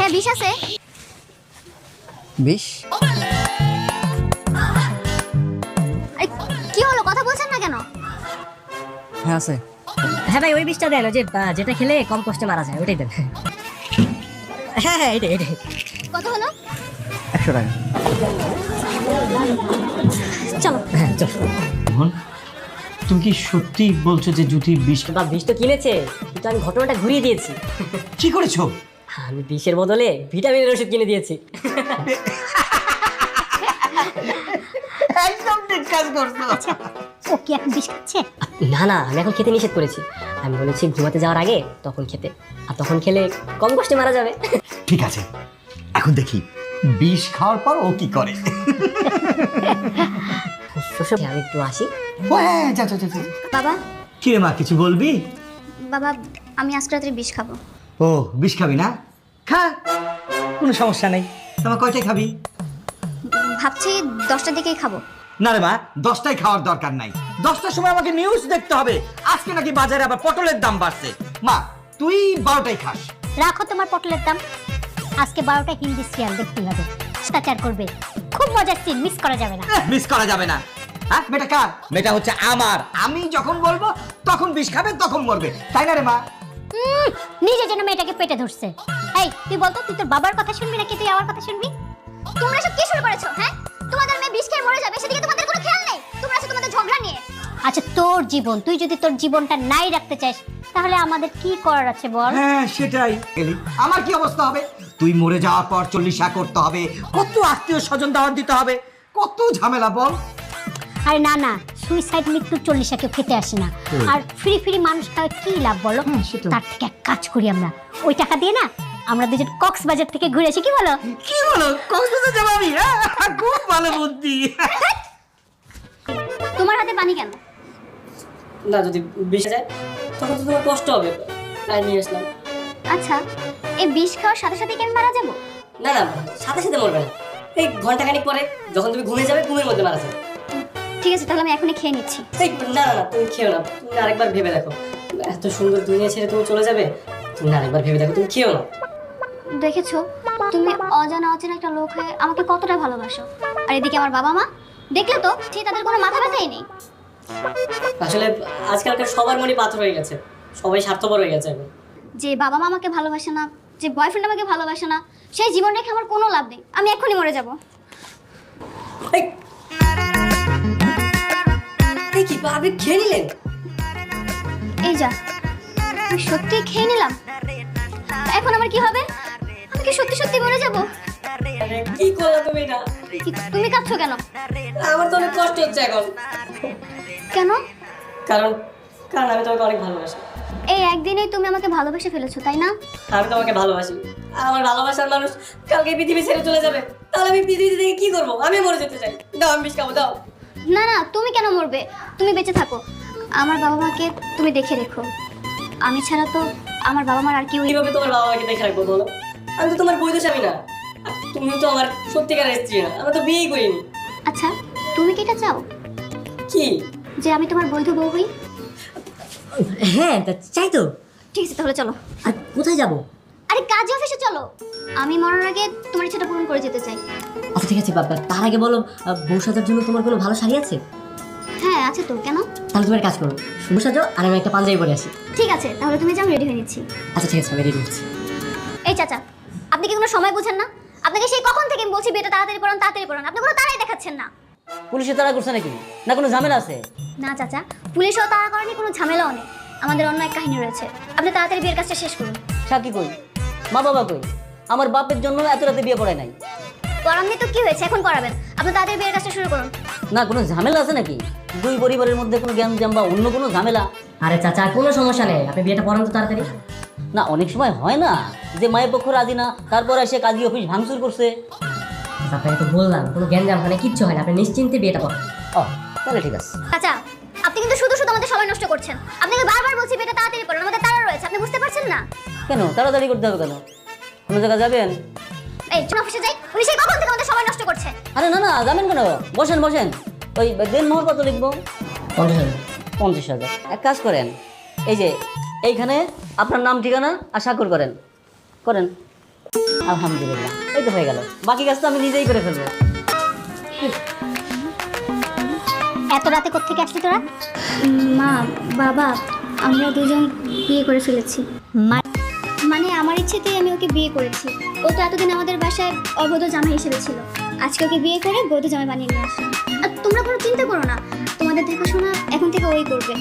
হ্যাঁ বিষ আছে। বিষ? কি হলো, কথা বলছেন না কেন? হ্যাঁ আছে। হ্যাঁ ভাই, ওই বিষটা দেন, যেটা খেলে কম কষ্টে মারা যায়, ওইটাই দেন। হ্যাঁ হ্যাঁ, এটাই। কত হলো? 100 টাকা। চলো। হ্যাঁ চল। তুমি কি সত্যি বলছো যে জ্যোতি বিষ? বা বিষ তো কিনেছে, কিন্তু আমি ঘটনাটা ঘুরিয়ে দিয়েছি। কি করেছো? আমি বিষের বদলে ভিটামিনের ওষুধ কিনে দিয়েছি। একদম ঠিক কাজ করছো। ও কি এখন বিষ খাচ্ছে? না না, আমি এখন খেতে নিষেধ করেছি। আমি বলেছি ঘুমাতে যাওয়ার আগে তখন খেতে, আর তখন খেলে কম কষ্টে মারা যাবে। ঠিক আছে, এখন দেখি বিষ খাওয়ার পর ও কি করে। শ্বশুর, আমি একটু আসি। ও হ্যাঁ, যা যা যা। বাবা, কি রে মা, কিছু বলবি? বাবা আমি আজকে রাত্রে বিষ খাবো। ও বিষ খাবি না? খা, কোনো সমস্যা নেই। তোমার কয়টায় খাবি? ভাবছি 10টার দিকেই খাবো। না রে মা, 10টায় খাওয়ার দরকার নাই। 10টার সময় আমাকে নিউজ দেখতে হবে, আজকে নাকি বাজারে আবার পটলের দাম বাড়ছে। মা তুই 12টায় খাস। রাখো তোমার পটলের দাম। আজকে 12টা হিন্দি সিরিয়াল দেখতে হবে, অত্যাচার করবে, খুব মজার সিন, মিস করা যাবে না। মিস করা যাবে না। হ্যাঁ, মেয়েটা কার? মেয়েটা হচ্ছে আমার। আমি যখন বলবো তখন বিষ খাবে, তখন মরবে, তাই না রে মা? নিজে যেন মেয়েটাকে পেটে ধরছে। এই তুই বলতো, তুই তোর বাবার কথা শুনবি নাকি তুই আমার কথা শুনবি? তোমরা সব কি শুরু করেছো? হ্যাঁ, তোমাদের মেয়ে বিষ খেয়ে মরে যাবে সেদিকে তোমাদের কোনো খেয়াল নেই। তোমরা আছো তোমাদের ঝগড়া নিয়ে। আচ্ছা তোর জীবন, তুই যদি তোর জীবনটা নাই রাখতে চাস তাহলে আমাদের কি করার আছে বল? হ্যাঁ সেটাই। আমার কি অবস্থা হবে? তুই মরে যাওয়ার পর 40 করতে হবে, কত আত্মীয় স্বজন দাওয়াত দিতে হবে, কত ঝামেলা বল। আরে না না, সুইসাইড মৃত্যুর 40 কেউ খেতে আসে না। আর ফ্রি ফ্রি মানুষ খাওয়া কি লাভ বলো? তার থেকে এক কাজ করি আমরা, ওই টাকা দিয়ে না আমরা দুজন কক্সবাজার থেকে ঘুরে আসি, কি বলো? কি বলো, কক্সবাজার যাবো আমি? খুব ভালো বুদ্ধি। তোমার হাতে পানি কেন? না, যদি বিষ যায় তখন তো তোমার কষ্ট হবে, তাই নিয়ে আসলাম। আচ্ছা, এই বিষ খাওয়ার সাথে সাথে কি আমি মারা যাবো? না না, সাথে সাথে মরবে না, এই ঘন্টাখানিক পরে যখন তুমি ঘুমিয়ে যাবে, ঘুমের মধ্যে মারা যাবে। ঠিক আছে, তাহলে আমি এখনই খেয়ে নিচ্ছি। এই, না না, তুমি খেও না, তুমি আরেকবার ভেবে দেখো। এত সুন্দর দুনিয়া ছেড়ে তুমি চলে যাবে, তুমি আরেকবার ভেবে দেখো, তুমি খেও না। দেখেছো, তুমি অজানা অচেনা একটা লোক হয়ে আমাকে কতটা ভালোবাসো, আর এদিকে আমার বাবা মা দেখলে তো সে তাদের কোনো মাথা ব্যথাই নেই। আসলে আজকালকার সবার মনে পাথর হয়ে গেছে, সবাই স্বার্থপর হয়ে গেছে এখন। যে বাবা মা আমাকে ভালোবাসে না, যে বয়ফ্রেন্ড আমাকে ভালোবাসে না, সেই জীবন রেখে আমার কোনো লাভ নেই। আমি এক্ষুনি মরে যাব। এই, এই কি আপনি খেয়ে নিলেন? এই যা, আমি সত্যি খেয়ে নিলাম। এখন আমার কি হবে? আমি কি সত্যি সত্যি মরে যাব? আরে কি করলে তুমি এটা? তুমি কাঁদছো কেন? আমার তো অনেক কষ্ট হচ্ছে এখন। কেন? কারণ কারণ আমি তোমাকে অনেক ভালোবাসি। এই একদিনেই তুমি আমাকে ভালোবেসে ফেলেছো, তাই না? আমি তোমাকে ভালোবাসি, আর আমার ভালোবাসার মানুষ কালকে পৃথিবী ছেড়ে চলে যাবে, তাহলে আমি পৃথিবী থেকে কি করবো? আমি মরে যেতে চাই। দাও, আমি বিষ খাবো, দাও। না না, তুমি কেন মরবে? তুমি বেঁচে থাকো, আমার বাবা মাকে তুমি দেখে রেখো। আমি ছাড়া তো আমার বাবা মার আর কেউ নেই। কিভাবে তোমার বাবা মাকে দেখে রাখবো বলো? আমি তো তোমার বৈধ স্বামী না, আর তুমি তো আমার সত্যিকারের স্ত্রী না, আমরা তো বিয়েই করিনি। আচ্ছা, তুমি কি এটা চাও কি? যে আমি তোমার বৈধ বউ হই? হ্যাঁ চাই তো। ঠিক আছে, তাহলে চলো। আর কোথায় যাবো? আরে কাজে অফিসে চলো। আমি মরার আগে তোমার ইচ্ছাটা পূরণ করে যেতে চাই। আচ্ছা ঠিক আছে বাবা, তার আগে বলো, বউ সাজার জন্য তোমার কোনো ভালো শাড়ি আছে? হ্যাঁ আছে তো, কেন? তাহলে তুমি একটা কাজ করো, শুভ সাজো, আর আমি একটা পাঞ্জাবি পরে আসি। ঠিক আছে, তাহলে তুমি যাও, রেডি হয়ে নিচ্ছি। আচ্ছা ঠিক আছে, আমি রেডি হচ্ছি। এই চাচা, আপনি কি কোনো সময় বুঝেন না? আপনাকে সেই কখন থেকে আমি বলছি বিয়েটা তাড়াতাড়ি পড়ান, তাড়াতাড়ি পড়ান, আপনি কোনো তাড়াই দেখাচ্ছেন না। পুলিশে তাড়া করছে নাকি? না কোনো ঝামেলা আছে? না চাচা, পুলিশও তাড়া করেনি, কোনো ঝামেলাও নেই। আমাদের অন্য এক কাহিনী রয়েছে। আপনি তাড়াতাড়ি বিয়ের কাজটা শেষ করুন। সাক্ষী কই? মা বাবা কই? আমার বাপের জন্য এত রাতে বিয়ে পড়ায় নাই। করাননি তো কি হয়েছে, এখন করাবেন। আপনি তাড়াতাড়ি বিয়ের কাজটা শুরু করুন। না কোনো ঝামেলা আছে নাকি? দুই পরিবারের মধ্যে কোনো জ্ঞান বা অন্য কোনো ঝামেলা? আরে চাচা, কোনো সমস্যা নেই, আপনি বিয়েটা পড়ান তো তাড়াতাড়ি। না অনেক সময় হয় না যে মায়ের পক্ষ রাজি না, তারপর এসে কাজী অফিস ভাঙচুর করছে। আপনাকে তো বললাম কোনো জ্ঞান মানে কিচ্ছু হয় না, আপনি নিশ্চিন্তে বিয়েটা পড়ান। ও তাহলে ঠিক আছে। চাচা, আপনি কিন্তু শুধু শুধু আমাদের সময় নষ্ট করছেন। আপনাকে বারবার বলছি বিয়েটা তাড়াতাড়ি পড়ান, আমাদের তাড়া রয়েছে, আপনি বুঝতে পারছেন না? কেন তাড়াতাড়ি করতে হবে কেন? কোনো জায়গায় যাবেন? এই চুন অফিসে যাই, উনি সেই কখন থেকে আমাদের সময় নষ্ট করছে। আরে না না, যাবেন কেন? বসেন বসেন। ওই দেন মোহর কত লিখবো? 50,000। 50,000। এক কাজ করেন, এই যে এইখানে আপনার নাম ঠিকানা আর স্বাক্ষর করেন। করেন। আলহামদুলিল্লাহ, এই তো হয়ে গেল। বাকি কাজ তো আমি নিজেই করে ফেলবো। এত রাতে কোত্থেকে আসলি তোরা? মা, বাবা, আমরা দুজন বিয়ে করে ফেলেছি। মা- মানে আমার ইচ্ছেতেই আমি ওকে বিয়ে করেছি। ও তো এতদিন আমাদের বাসায় অবৈধ জামাই হিসেবে ছিল। আজকে ওকে বিয়ে করে বৈধ জামাই বানিয়ে নিয়ে আসলাম। আর তোমরা কোনো চিন্তা করো না, তোমাদের দেখাশোনা এখন থেকে ওই করবে।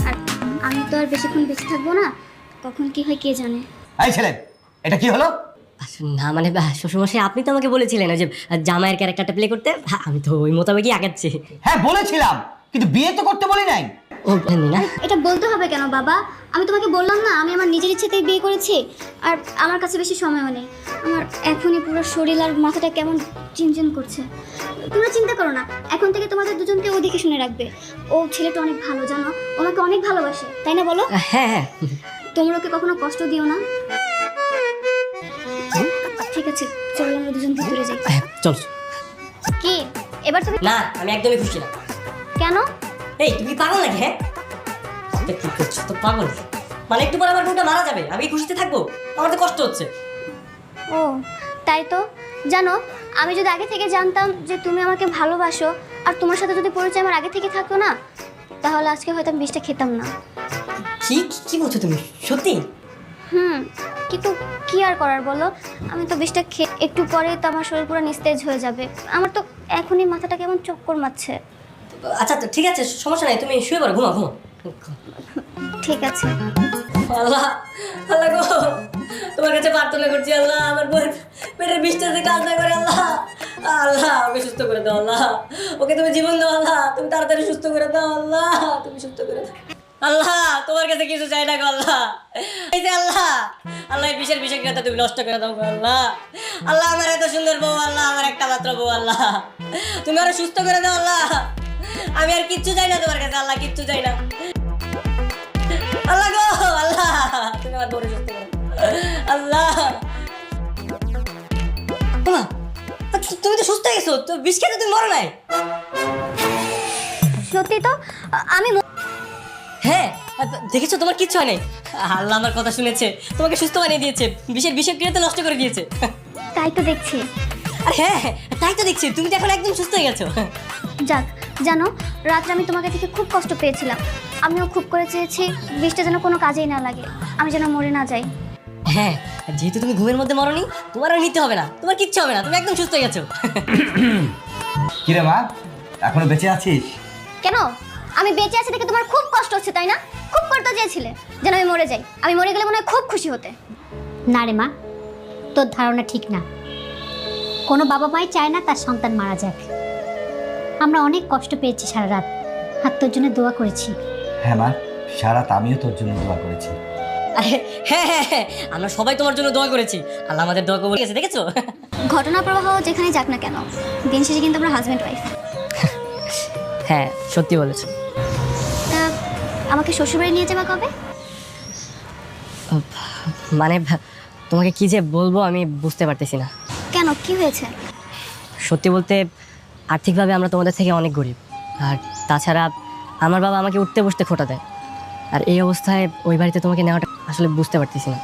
আর আমি তো আর বেশিক্ষণ বেঁচে থাকবো না, কখন কি হয় কে জানে। এই ছেলে, এটা কি হলো? না মানে শ্বশুরমশাই আপনি তো আমাকে বলেছিলেন ওই যে জামাইয়ের ক্যারেক্টারটা প্লে করতে, আমি তো ওই মোতাবেকই আগাচ্ছি। হ্যাঁ বলেছিলাম, কিন্তু বিয়ে তো করতে বলি নাই। ও না, এটা বলতে হবে কেন বাবা? আমি তোমাকে বললাম না আমি আমার নিজের ইচ্ছেতেই বিয়ে করেছি। আর আমার কাছে বেশি সময়ও নেই। আমার এখনই পুরো শরীর আর মাথাটা কেমন চিনচিন করছে। তোমরা চিন্তা করো না, এখন থেকে তোমাদের দুজনকে ওদিকে শুনে রাখবে। ও ছেলেটা অনেক ভালো, জানো, ও আমাকে অনেক ভালোবাসে, তাই না বলো? হ্যাঁ হ্যাঁ তোমরা ওকে কখনো কষ্ট দিও না। ঠিক আছে, চলো আমরা দুজন ভিতরে যাই। চল। কি এবার তুমি? না আমি একদমই খুশি না। কেন? এই তুমি পাগল নাকি? হ্যাঁ এটা কি করছো তো পাগল? মানে একটু পর আমার বউটা মারা যাবে, আমি খুশিতে থাকবো? আমার তো কষ্ট হচ্ছে। ও তাই তো। জানো, আমি যদি আগে থেকে জানতাম যে তুমি আমাকে ভালোবাসো আর তোমার সাথে যদি পরিচয় আমার আগে থেকে থাকতো না, তাহলে আজকে হয়তো আমি বিষটা খেতাম না। কি কি বলছো তুমি? সত্যি? কিন্তু কি আর করার বলো, আমি তো বিষটা খেয়ে একটু পরে তো আমার শরীর পুরো নিস্তেজ হয়ে যাবে। আমার তো এখনই মাথাটা কেমন চক্কর মারছে। আচ্ছা তো ঠিক আছে, সমস্যা নাই, তুমি শুয়ে পড়ো, ঘুমাও ঘুমাও। ঠিক আছে। আল্লাহ, আল্লাহ গো, তোমার কাছে প্রার্থনা করছি আল্লাহ, আমার বোন পেটের বিষটা যে কাজ না করে আল্লাহ, আল্লাহ ওকে সুস্থ করে দাও আল্লাহ, ওকে তুমি জীবন দাও আল্লাহ, তুমি তাড়াতাড়ি সুস্থ করে দাও আল্লাহ, তুমি সুস্থ করে দাও আল্লাহ, তোমার কাছে কিছু চাই না গো আল্লাহ, এই যে আল্লাহ, আল্লাহ এই বিষের বিষক্রিয়াটা তুমি নষ্ট করে দাও গো আল্লাহ, আল্লাহ আমার এত সুন্দর বউ আল্লাহ, আমার একটা মাত্র বউ আল্লাহ, তুমি আরো সুস্থ করে দাও আল্লাহ, আমি আর কিচ্ছু চাই না তোমার কাছে আল্লাহ, কিচ্ছু চাই না আল্লাহ গো, আল্লাহ তুমি আমার বউরে সুস্থ করে দাও আল্লাহ। ওমা, তুমি তো সুস্থ হয়ে গেছো, তো বিষ খেতে তুমি মরো নাই? সত্যি তো, আমি হ্যাঁ দেখেছো তোমার কিচ্ছু হয় নাই, আল্লাহ আমার কথা শুনেছে, তোমাকে সুস্থ বানিয়ে দিয়েছে, বিষের বিষক্রিয়াতে নষ্ট করে দিয়েছে। তাই তো দেখছি। আর হ্যাঁ তাই তো দেখছি, তুমি তো এখন একদম সুস্থ হয়ে গেছো। যাক, জানো, রাত্রে আমি তোমাকে থেকে খুব কষ্ট পেয়েছিলাম। আমিও খুব করে চেয়েছি বিষটা যেন কোনো কাজেই না লাগে, আমি যেন মরে না যাই। হ্যাঁ যেহেতু তুমি ঘুমের মধ্যে মরনি, তোমার আর নিতে হবে না, তোমার কিচ্ছু হবে না, তুমি একদম সুস্থ হয়ে গেছো। কিরে মা, এখনো বেঁচে আছিস? কেন? আমি বেঁচে আছি দেখে তোমার খুব কষ্ট হচ্ছে, তাই না? খুব করতে চেয়েছিলে যেন আমি মরে যাই। আমি মরে গেলে মনে হয় খুব খুশি হতে। না রে মা, তোর ধারণা ঠিক না। কোনো বাবা মাই চায় না তার সন্তান মারা যাক। আমরা অনেক কষ্ট পেয়েছি সারা রাত, আর তোর জন্য দোয়া করেছি। হ্যাঁ মা, সারা রাত আমিও তোর জন্য দোয়া করেছি। আরে হ্যাঁ হ্যাঁ হ্যাঁ, আমরা সবাই তোমার জন্য দোয়া করেছি, আল্লাহ আমাদের দোয়া কবুল করেছে, দেখেছো? ঘটনা প্রবাহ যেখানে যাক না কেন, দিন শেষে কিন্তু আমরা হাজব্যান্ড ওয়াইফ। হ্যাঁ সত্যি বলেছো। তা আমাকে শ্বশুরবাড়ি নিয়ে যাবা কবে? মানে তোমাকে কি যে বলবো আমি বুঝতে পারতেছি না। কেন, কি হয়েছে? সত্যি বলতে আর্থিকভাবে আমরা তোমাদের থেকে অনেক গরিব, আর তাছাড়া আমার বাবা আমাকে উঠতে বসতে খোটা দেয়, আর এই অবস্থায় ওই বাড়িতে তোমাকে নেওয়াটা আসলে বুঝতে পারতেছি না।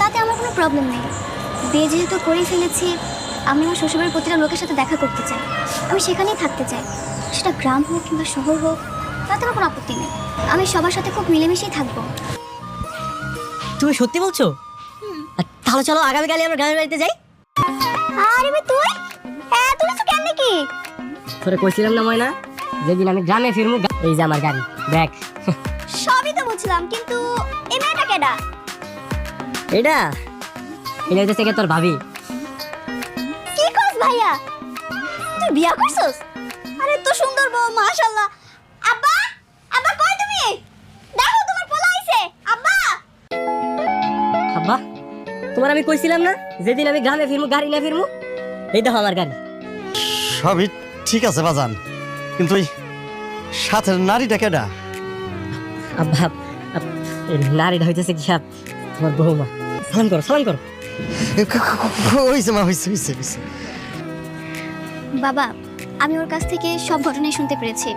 তাতে আমার কোনো প্রবলেম নেই। বিয়ে যেহেতু করেই ফেলেছি, আমি আমার শ্বশুরবাড়ির প্রতিটা লোকের সাথে দেখা করতে চাই, আমি সেখানেই থাকতে চাই। সেটা গ্রাম হোক কিংবা শহর হোক, তাতে আমার কোনো আপত্তি নেই। আমি সবার সাথে খুব মিলেমিশেই থাকবো। তুমি সত্যি বলছো? আর তাহলে চলো আগামীকালই আমরা গ্রামের বাড়িতে যাই। আরে ভাই, তুই এত কিছু কেন নাকি? তোরে কইছিলাম না ময়না, যেদিন আমি গ্রামে ফিরবো, এই যে আমার গাড়ি, দেখ। সবই তো বুঝলাম, কিন্তু এই মেয়েটা কেডা? এটা এটা হইতেছে কি তোর ভাবি। কি করছ ভাইয়া? তুই বিয়া করছস? আরে তো সুন্দর বউ, মাশাআল্লাহ। আব্বা, আব্বা কই তুমি? দেখো তোমার পোলা আইছে। আব্বা, আব্বা তোমার আমি কইছিলাম না যেদিন আমি গ্রামে ফিরবো গাড়ি না ফিরবো, এই দেখো আমার গাড়ি। সবই ঠিক আছে বাজান, কিন্তু ওই সাথের নারীটা কেডা? আব্বা এই নারীটা হইতেছে কি তোমার বৌমা। সালাম করো, সালাম করো। হইছে মা, হইছে হইছে হইছে। বাবা, আমি ওর কাছ থেকে সব ঘটনাই শুনতে পেরেছি।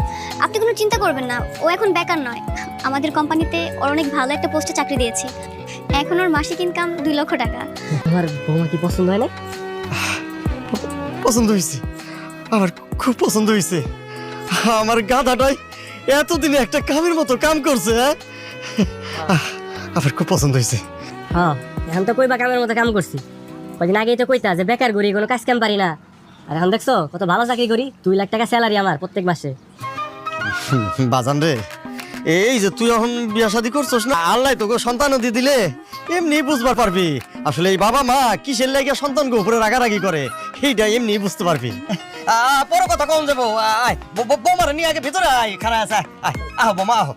আপনি কোনো চিন্তা করবেন না, ও এখন বেকার নয়। আমাদের কোম্পানিতে ওর অনেক ভালো একটা পোস্টে চাকরি দিয়েছি। এখন ওর মাসিক ইনকাম 2 লক্ষ টাকা। তোমার বৌমা কি পছন্দ হয় না? পছন্দ হয়েছে, আমার খুব পছন্দ হয়েছে। আমার গাধাটাই এতদিনে একটা কামের মতো কাম করছে। হ্যাঁ, আমার খুব পছন্দ হয়েছে। হ্যাঁ, এখন তো কইবা কামের মতো কাম করছি। কদিন আগেই তো কইতা যে বেকার করি, কোনো কাজ কাম পারি না। আর এখন দেখছো কত ভালো চাকরি করি, 2 লাখ টাকা স্যালারি আমার প্রত্যেক মাসে। বাজান রে, এই যে তুই এখন বিয়া শাদী করছস না, আল্লাহ তোকে সন্তান দিয়ে দিলে এমনি বুঝবার পারবি আসলে এই বাবা মা কিসের লাগে সন্তানকে উপরে রাগারাগি করে, এইটা এমনি বুঝতে পারবি। পরে কথা কম যাবো, আয় বৌমারে নিয়ে আগে ভিতরে আয়, খানা আছে, আয় আহ বোমা আহ।